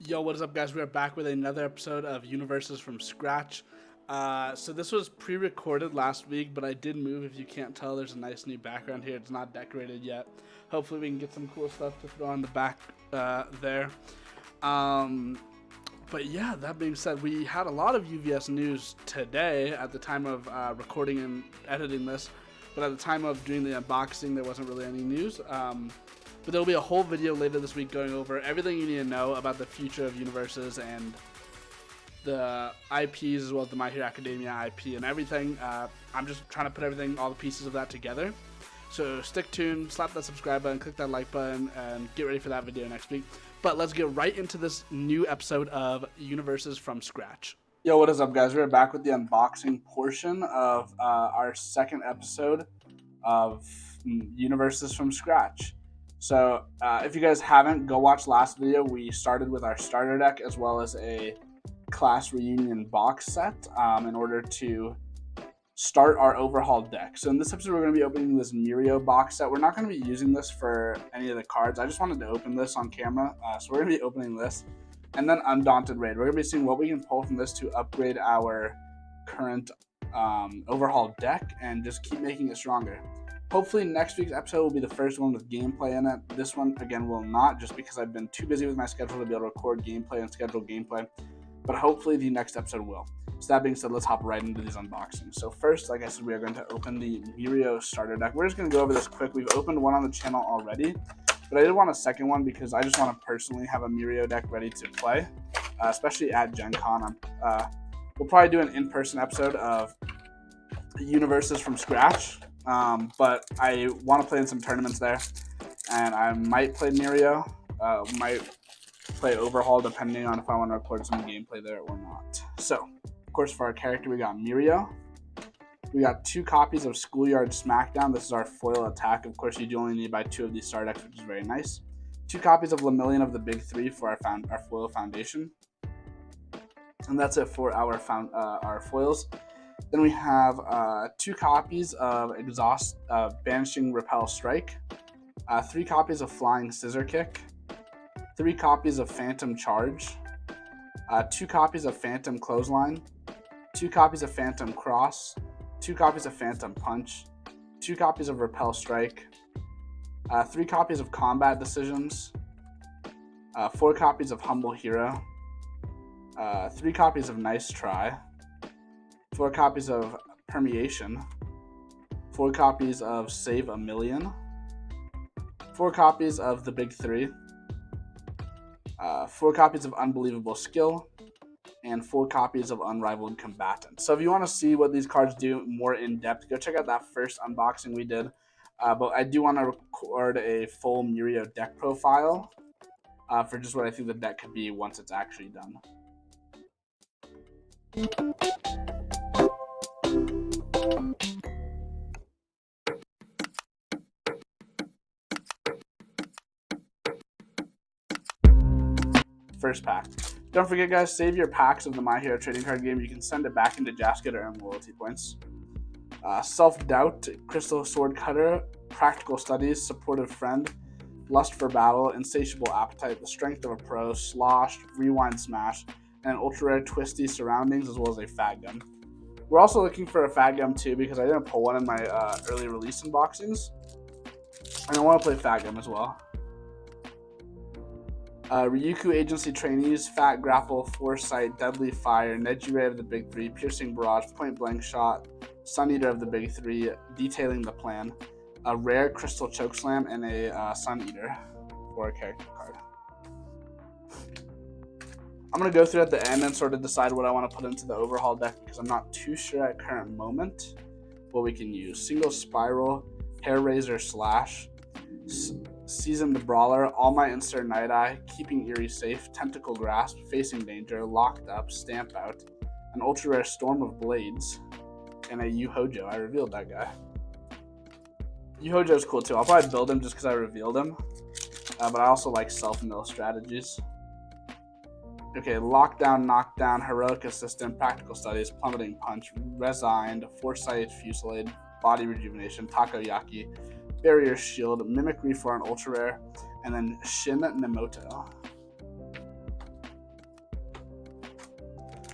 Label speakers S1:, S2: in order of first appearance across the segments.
S1: Yo, what is up, guys? We are back with another episode of Universus from scratch. So this was pre-recorded last week, but I did move. If you can't tell, there's a nice new background here. It's not decorated yet. Hopefully we can get some cool stuff to throw on the back there. But yeah, that being said, we had a lot of UVS news today at the time of recording and editing this. But at the time of doing the unboxing, there wasn't really any news. But there will be a whole video later this week going over everything you need to know about the future of Universus and the IPs as well as the My Hero Academia IP and everything. I'm just trying to put all the pieces of that together. So stick tuned, slap that subscribe button, click that like button, and get ready for that video next week. But let's get right into this new episode of Universus from scratch. Yo, what is up, guys? We're back with the unboxing portion of our second episode of Universus from scratch. So if you guys haven't, go watch last video. We started with our starter deck as well as a class reunion box set in order to start our overhaul deck. So in this episode, we're going to be opening this Mirio box set. We're not going to be using this for any of the cards. I just wanted to open this on camera. So we're going to be opening this. And then Undaunted Raid. We're going to be seeing what we can pull from this to upgrade our current overhaul deck and just keep making it stronger. Hopefully next week's episode will be the first one with gameplay in it. This one, again, will not, just because I've been too busy with my schedule to be able to record gameplay and schedule gameplay. But hopefully the next episode will. So that being said, let's hop right into these unboxings. So first, like I said, we are going to open the Mirio starter deck. We're just going to go over this quick. We've opened one on the channel already, but I did want a second one because I just want to personally have a Mirio deck ready to play, especially at Gen Con. We'll probably do an in-person episode of Universus from scratch. But I want to play in some tournaments there, and I might play Mirio, might play Overhaul, depending on if I want to record some gameplay there or not. So, of course, for our character, we got Mirio. We got 2 copies of Schoolyard Smackdown. This is our foil attack. Of course, you do only need to buy 2 of these star decks, which is very nice. 2 copies of Lemillion of the Big 3 for our foil foundation. And that's it for our foils. Then we have 2 copies of Banishing Repel Strike, 3 copies of Flying Scissor Kick, 3 copies of Phantom Charge, 2 copies of Phantom Clothesline, 2 copies of Phantom Cross, 2 copies of Phantom Punch, 2 copies of Repel Strike, 3 copies of Combat Decisions, 4 copies of Humble Hero, 3 copies of Nice Try, 4 copies of Permeation, 4 copies of Save a Million, 4 copies of the Big 3, 4 copies of Unbelievable Skill, and 4 copies of Unrivaled Combatant. So if you want to see what these cards do more in depth, go check out that first unboxing we did. But I do want to record a full Mirio deck profile for just what I think the deck could be once it's actually done. First pack. Don't forget, guys, save your packs of the My Hero trading card game. You can send it back into Jasco to earn loyalty points. Self-Doubt, Crystal Sword Cutter, Practical Studies, Supportive Friend, Lust for Battle, Insatiable Appetite, The Strength of a Pro, Sloshed, Rewind Smash, and an ultra rare Twisty Surroundings, as well as a Fat Gum. We're also looking for a Fat Gum too, because I didn't pull one in my early release unboxings, and I want to play Fat Gum as well. Ryuku Agency Trainees, Fat Grapple, Foresight, Deadly Fire, Neji of the Big 3, Piercing Barrage, Point Blank Shot, Sun Eater of the Big 3, Detailing the Plan, a rare Crystal Chokeslam, and a Sun Eater for a character card. I'm going to go through at the end and sort of decide what I want to put into the overhaul deck because I'm not too sure at current moment what we can use. Single Spiral, Hair Razor Slash, Seasoned Brawler, All Might and Sir Night Eye, Keeping Eerie Safe, Tentacle Grasp, Facing Danger, Locked Up, Stamp Out, an ultra rare Storm of Blades, and a Yu Hojo. I revealed that guy. Yu Hojo is cool too. I'll probably build him just because I revealed him, but I also like self-mill strategies. Okay, Lockdown, Knockdown, Heroic Assistant, Practical Studies, Plummeting Punch, Resigned, Foresight Fusillade, Body Rejuvenation, Takoyaki, Barrier Shield, Mimicry for an ultra rare, and then Shin Nemoto.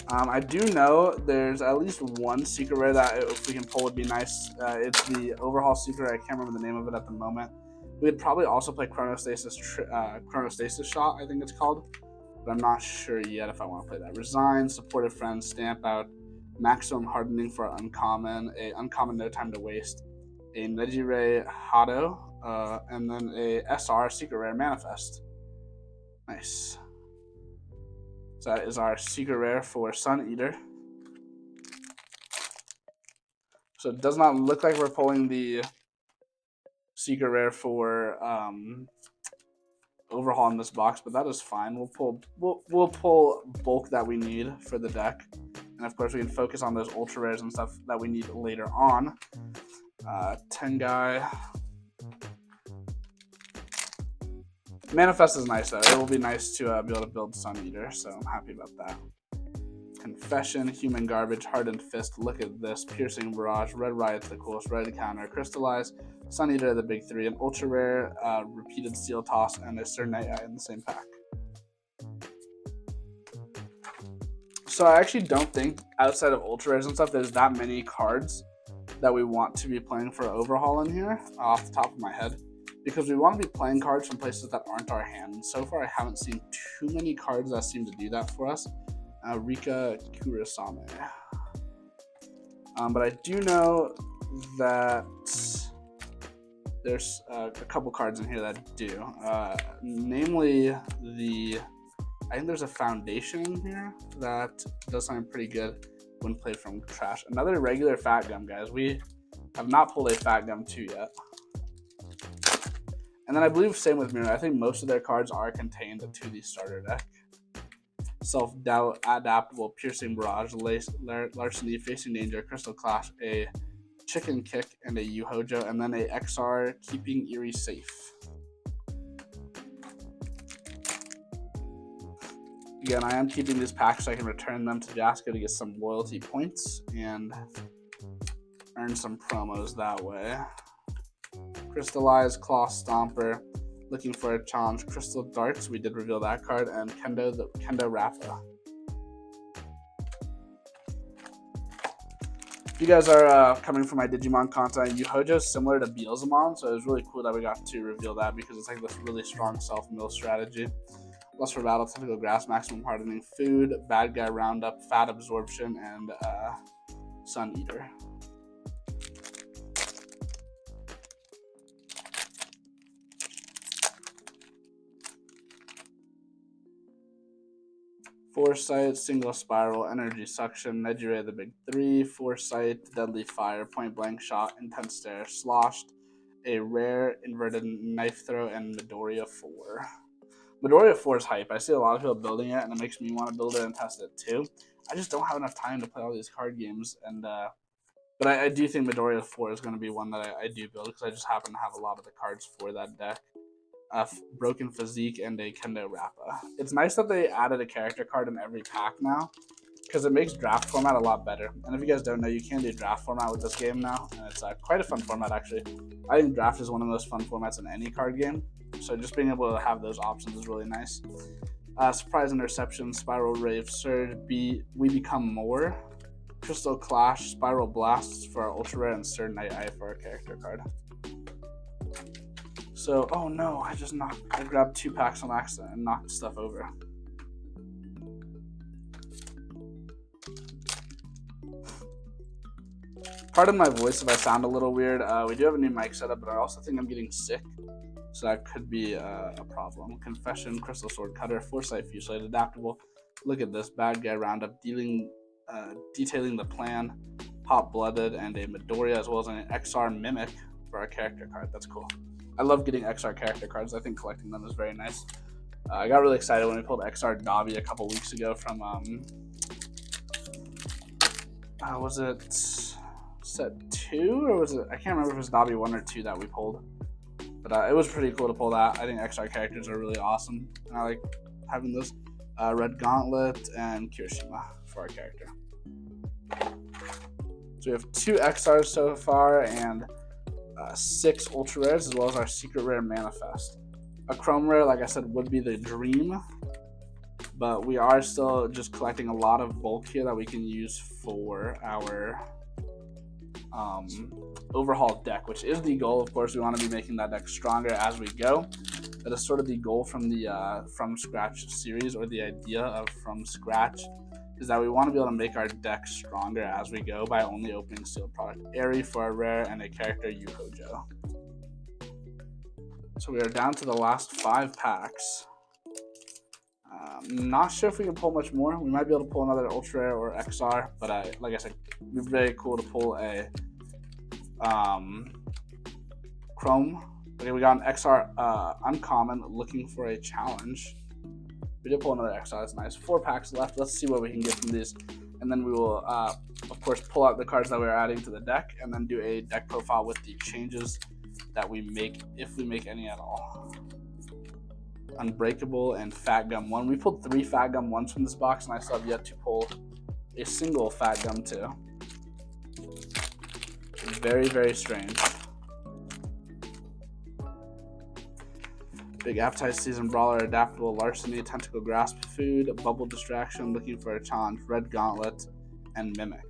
S1: I do know there's at least one secret rare that if we can pull would be nice. It's the overhaul secret. I can't remember the name of it at the moment. We'd probably also play Chronostasis Shot, I think it's called, but I'm not sure yet if I want to play that. Resign, Supportive Friend, Stamp Out, Maximum Hardening for uncommon, a uncommon No Time to Waste, a Nejire Hado, and then a SR secret rare Manifest. Nice. So that is our secret rare for Sun Eater. So it does not look like we're pulling the secret rare for overhaul in this box, but that is fine. We'll pull bulk that we need for the deck, and of course we can focus on those ultra rares and stuff that we need later on. Tengai. Manifest is nice though. It will be nice to be able to build Sun Eater, so I'm happy about that. Confession, Human Garbage, Hardened Fist, Look at This, Piercing Barrage, Red Riot's the coolest, Red Counter, Crystallize, Sun Eater, the big three, an ultra rare, Repeated Steel Toss, and a Sir Night Eye in the same pack. So I actually don't think, outside of ultra rares and stuff, there's that many cards that we want to be playing for overhaul in here, off the top of my head, because we want to be playing cards from places that aren't our hand. And so far, I haven't seen too many cards that seem to do that for us. Rika Kurasame. But I do know that there's a couple cards in here that do. Namely, I think there's a Foundation in here that does something pretty good when played from trash. Another regular Fat Gum, guys. We have not pulled a Fat Gum 2 yet. And then I believe same with Mirror. I think most of their cards are contained to the starter deck. Self-Doubt, Adaptable, Piercing Barrage, Larceny, Facing Danger, Crystal Clash, a Chicken Kick, and a Yuhojo, and then a XR, Keeping Eerie Safe. Again, I am keeping these packs so I can return them to Jasco to get some loyalty points and earn some promos that way. Crystallize, Claw Stomper, Looking for a Challenge, Crystal Darts, we did reveal that card, and Kendo Rappa. If you guys are coming from my Digimon content, Yuhojo is similar to Beelzemon, so it was really cool that we got to reveal that because it's like this really strong self-mill strategy. Lust for Battle, Typical Grass, Maximum Hardening, Food, Bad Guy Roundup, Fat Absorption, and Sun Eater. Foresight, Single Spiral, Energy Suction, Nejire the big three, Foresight, Deadly Fire, Point Blank Shot, Intense Stare, Sloshed, a rare Inverted Knife Throw, and Midoriya 4. Midoriya 4 is hype. I see a lot of people building it, and it makes me want to build it and test it too. I just don't have enough time to play all these card games, and but I do think Midoriya 4 is going to be one that I do build because I just happen to have a lot of the cards for that deck. Broken Physique, and a Kendo Rappa. It's nice that they added a character card in every pack now because it makes draft format a lot better. And if you guys don't know, you can do draft format with this game now, and it's quite a fun format actually. I think draft is one of the most fun formats in any card game, so just being able to have those options is really nice. Surprise Interception, Spiral Rave, Surge, We Become More, Crystal Clash, Spiral Blasts for our Ultra Rare, and Sir Night Eye for our character card. So, oh no, I grabbed 2 packs on accident and knocked stuff over. Pardon my voice if I sound a little weird. We do have a new mic setup, but I also think I'm getting sick, so that could be a problem. Confession, Crystal Sword Cutter, Foresight, Fuselate, Adaptable, Look at This, Bad Guy Roundup, Detailing the Plan, Hot Blooded, and a Midoriya, as well as an XR Mimic for our character card. That's cool. I love getting XR character cards. I think collecting them is very nice. I got really excited when we pulled XR Dobby a couple weeks ago from, was it set 2? Or was it, I can't remember if it was Dobby 1 or 2 that we pulled. But it was pretty cool to pull that. I think XR characters are really awesome. And I like having those. Red Gauntlet and Kirishima for our character. So we have 2 XRs so far, and 6 ultra rares, as well as our secret rare Manifest. A chrome rare, like I said, would be the Dream. but we are still just collecting a lot of bulk here that we can use for our overhaul deck, which is the goal. Of course, we want to be making that deck stronger as we go. That is sort of the goal from the From Scratch series, or the idea of From Scratch, is that we want to be able to make our deck stronger as we go by only opening sealed product Airy for a rare and a character Yuhojo. So we are down to the last 5 packs. Not sure if we can pull much more. We might be able to pull another ultra rare or XR, but like I said, it'd be very cool to pull a Chrome. Okay, we got an XR uncommon, looking for a challenge. We did pull another XR, that's nice. 4 packs left. Let's see what we can get from these. And then we will, of course, pull out the cards that we're adding to the deck, and then do a deck profile with the changes that we make, if we make any at all. Unbreakable and Fat Gum 1. We pulled 3 Fat Gum 1s from this box, and I still have yet to pull a single Fat Gum 2. Very, very strange. Big Appetite, Season Brawler, Adaptable, Larceny, Tentacle Grasp, Food, Bubble Distraction, Looking for a Challenge, Red Gauntlet, and Mimic.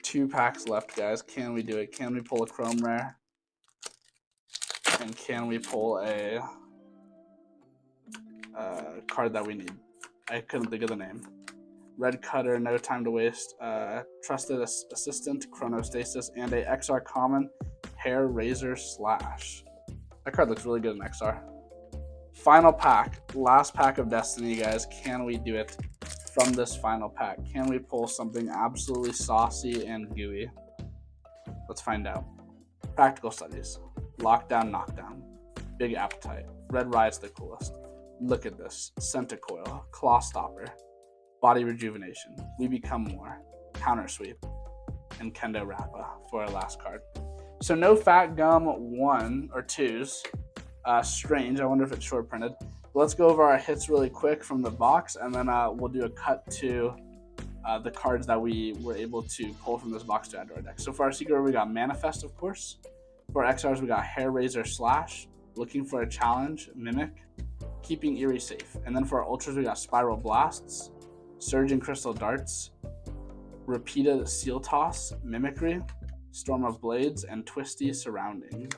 S1: 2 packs left, guys. Can we do it? Can we pull a Chrome Rare? And can we pull a card that we need? I couldn't think of the name. Red Cutter, No Time to Waste, Trusted Assistant, Chronostasis, and a XR Common, Hair Razor Slash. That card looks really good in XR. Final pack, last pack of Destiny, guys. Can we do it from this final pack? Can we pull something absolutely saucy and gooey? Let's find out. Practical Studies, Lockdown, Knockdown, Big Appetite, Red Ride's the coolest. Look at this. Centicoil, Claw Stopper, Body Rejuvenation, We Become More, Counter Sweep, and Kendo Rappa for our last card. So no Fat Gum 1 or 2s. Strange. I wonder if it's short printed. Let's go over our hits really quick from the box, and then we'll do a cut to the cards that we were able to pull from this box to add to our deck. So for our Secret, we got Manifest, of course. For our XRs, we got Hair Razor Slash, Looking for a Challenge, Mimic, Keeping Eerie Safe. And then for our Ultras, we got Spiral Blasts, Surging Crystal Darts, Repeated Seal Toss, Mimicry, Storm of Blades, and Twisty Surrounding.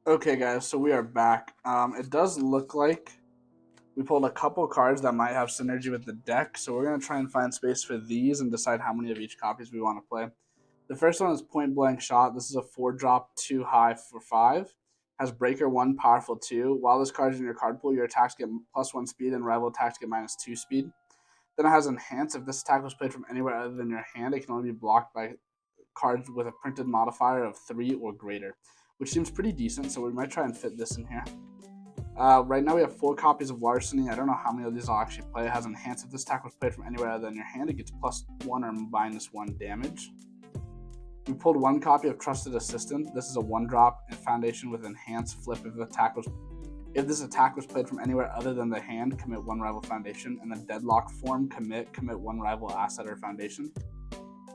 S1: Okay, guys, so we are back. It does look like we pulled a couple cards that might have synergy with the deck, so we're going to try and find space for these and decide how many of each copies we want to play. The first one is Point Blank Shot. This is a 4-drop, 2 high for 5. Has Breaker 1, Powerful 2. While this card is in your card pool, your attacks get +1 speed and rival attacks get -2 speed. Then it has Enhance. If this attack was played from anywhere other than your hand, it can only be blocked by cards with a printed modifier of 3 or greater, which seems pretty decent, so we might try and fit this in here. Right now we have 4 copies of Larceny. I don't know how many of these I'll actually play. It has Enhance. If this attack was played from anywhere other than your hand, it gets +1 or -1 damage. We pulled 1 copy of Trusted Assistant. This is a 1-drop and Foundation with Enhance. Flip if this attack was played from anywhere other than the hand, commit 1 rival foundation. And then Deadlock form, commit 1 rival asset or foundation.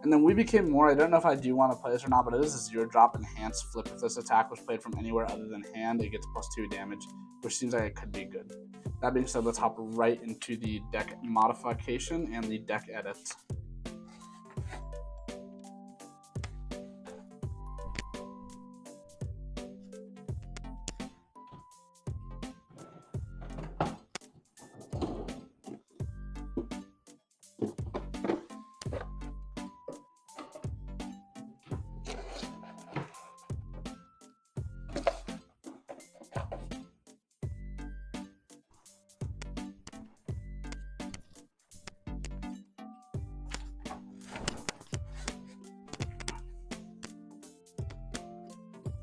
S1: And then We Became More. I don't know if I do want to play this or not, but it is a 0-drop enhanced flip. If this attack was played from anywhere other than hand, it gets +2 damage, which seems like it could be good. That being said, let's hop right into the deck modification and the deck edit.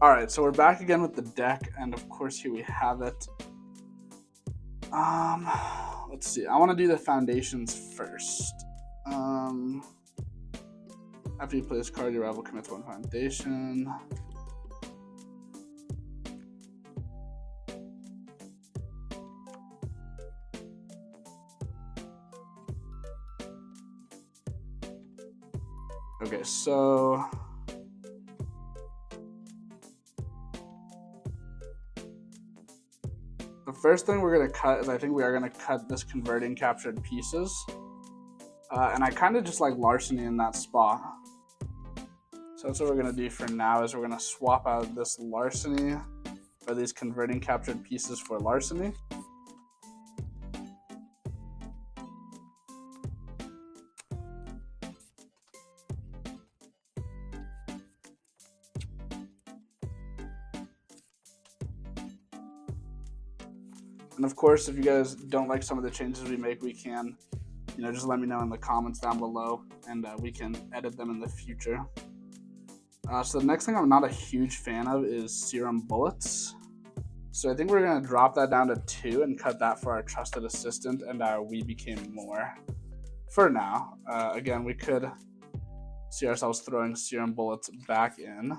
S1: Alright, so we're back again with the deck, and of course here we have it. Let's see. I want to do the foundations first. After you play this card, your rival commits 1 foundation. Okay, so the first thing we're going to cut is I think we are going to cut this converting captured pieces. And I kind of just like larceny in that spot. So that's what we're going to do for now is we're going to swap out this larceny or these converting captured pieces for larceny. And of course, if you guys don't like some of the changes we make, we can, just let me know in the comments down below, and we can edit them in the future. So the next thing I'm not a huge fan of is Serum Bullets. So I think we're going to drop that down to 2 and cut that for our Trusted Assistant and our We Became More for now. Again, we could see ourselves throwing Serum Bullets back in.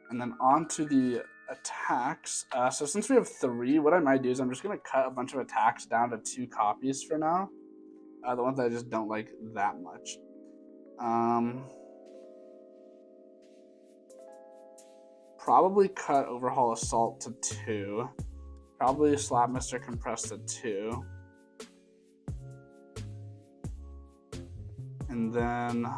S1: And then on to the attacks. So since we have 3, what I might do is I'm just going to cut a bunch of attacks down to 2 copies for now. The ones that I just don't like that much. Probably cut Overhaul Assault to 2. Probably Slap Mr. Compress to 2. And then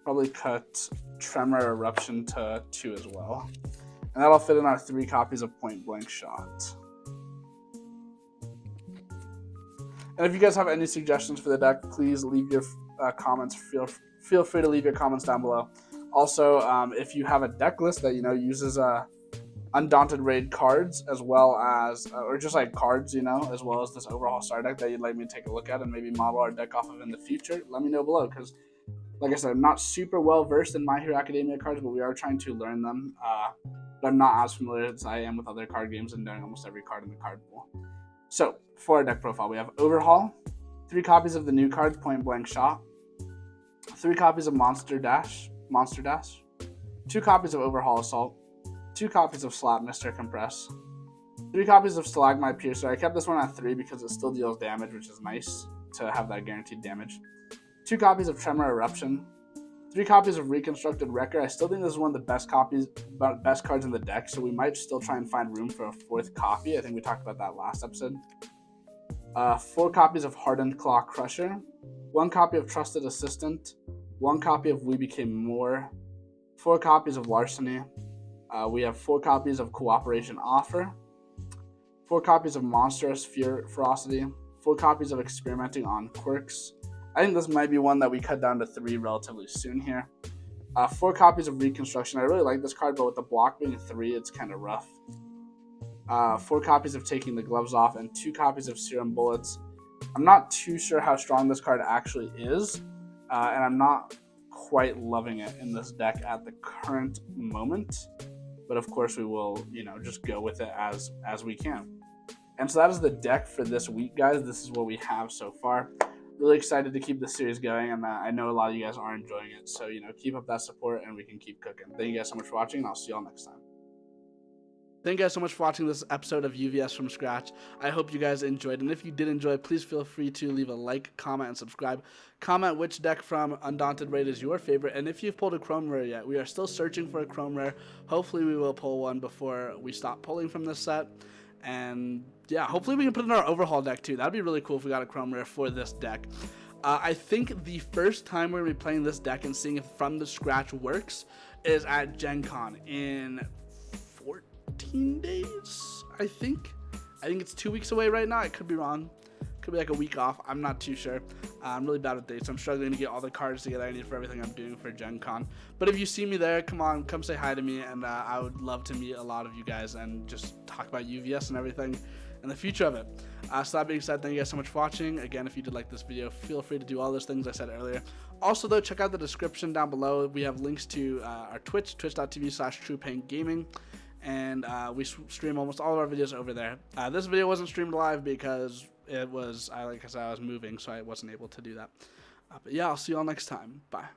S1: probably cut Tremor Eruption to 2 as well. And that'll fit in our 3 copies of Point Blank Shot. And if you guys have any suggestions for the deck, please leave your comments. Feel free to leave your comments down below. Also, if you have a deck list that uses Undaunted Raid cards as well as, or just like cards, as well as this Overhaul Star deck that you'd like me to take a look at and maybe model our deck off of in the future, let me know below, because like I said, I'm not super well versed in My Hero Academia cards, but we are trying to learn them. But I'm not as familiar as I am with other card games and knowing almost every card in the card pool. So for our deck profile, we have Overhaul, 3 copies of the new card Point Blank Shot, 3 copies of Monster Dash, 2 copies of Overhaul Assault, 2 copies of Slap Mr. Compress, 3 copies of Stalagmite Piercer. I kept this one at 3 because it still deals damage, which is nice to have that guaranteed damage. 2 copies of Tremor Eruption, 3 copies of Reconstructed Wrecker. I still think this is one of the best cards in the deck, so we might still try and find room for a 4th copy. I think we talked about that last episode. 4 copies of Hardened Claw Crusher, 1 copy of Trusted Assistant, 1 copy of We Became More, 4 copies of Larceny. We have 4 copies of Cooperation Offer, 4 copies of Monstrous Ferocity, 4 copies of Experimenting on Quirks. I think this might be one that we cut down to 3 relatively soon here. 4 copies of Reconstruction. I really like this card, but with the block being 3, it's kind of rough. 4 copies of Taking the Gloves Off, and 2 copies of Serum Bullets. I'm not too sure how strong this card actually is, and I'm not quite loving it in this deck at the current moment. But of course we will, just go with it as we can. And so that is the deck for this week, guys. This is what we have so far. really excited to keep this series going, and I know a lot of you guys are enjoying it. So, keep up that support, and we can keep cooking. Thank you guys so much for watching, and I'll see y'all next time. Thank you guys so much for watching this episode of UVS from scratch. I hope you guys enjoyed, and if you did enjoy, please feel free to leave a like, comment, and subscribe. Comment which deck from Undaunted Raid is your favorite, and if you've pulled a Chrome Rare yet, we are still searching for a Chrome Rare. Hopefully we will pull one before we stop pulling from this set, and yeah, hopefully we can put in our Overhaul deck too. That'd be really cool if we got a Chrome Rare for this deck. I think the first time we're going to be playing this deck and seeing if From the Scratch works is at Gen Con in 14 days, I think. It's 2 weeks away right now. I could be wrong. Could be like a week off. I'm not too sure. I'm really bad with dates. I'm struggling to get all the cards together I need for everything I'm doing for Gen Con. But if you see me there, come say hi to me, and I would love to meet a lot of you guys and just talk about UVS and everything and the future of it. So that being said, thank you guys so much for watching. Again, if you did like this video, feel free to do all those things I said earlier. Also, though, check out the description down below. We have links to our Twitch, twitch.tv/TruePainGaming. And we stream almost all of our videos over there. This video wasn't streamed live because it was, like I said, I was moving, so I wasn't able to do that. But yeah, I'll see you all next time. Bye.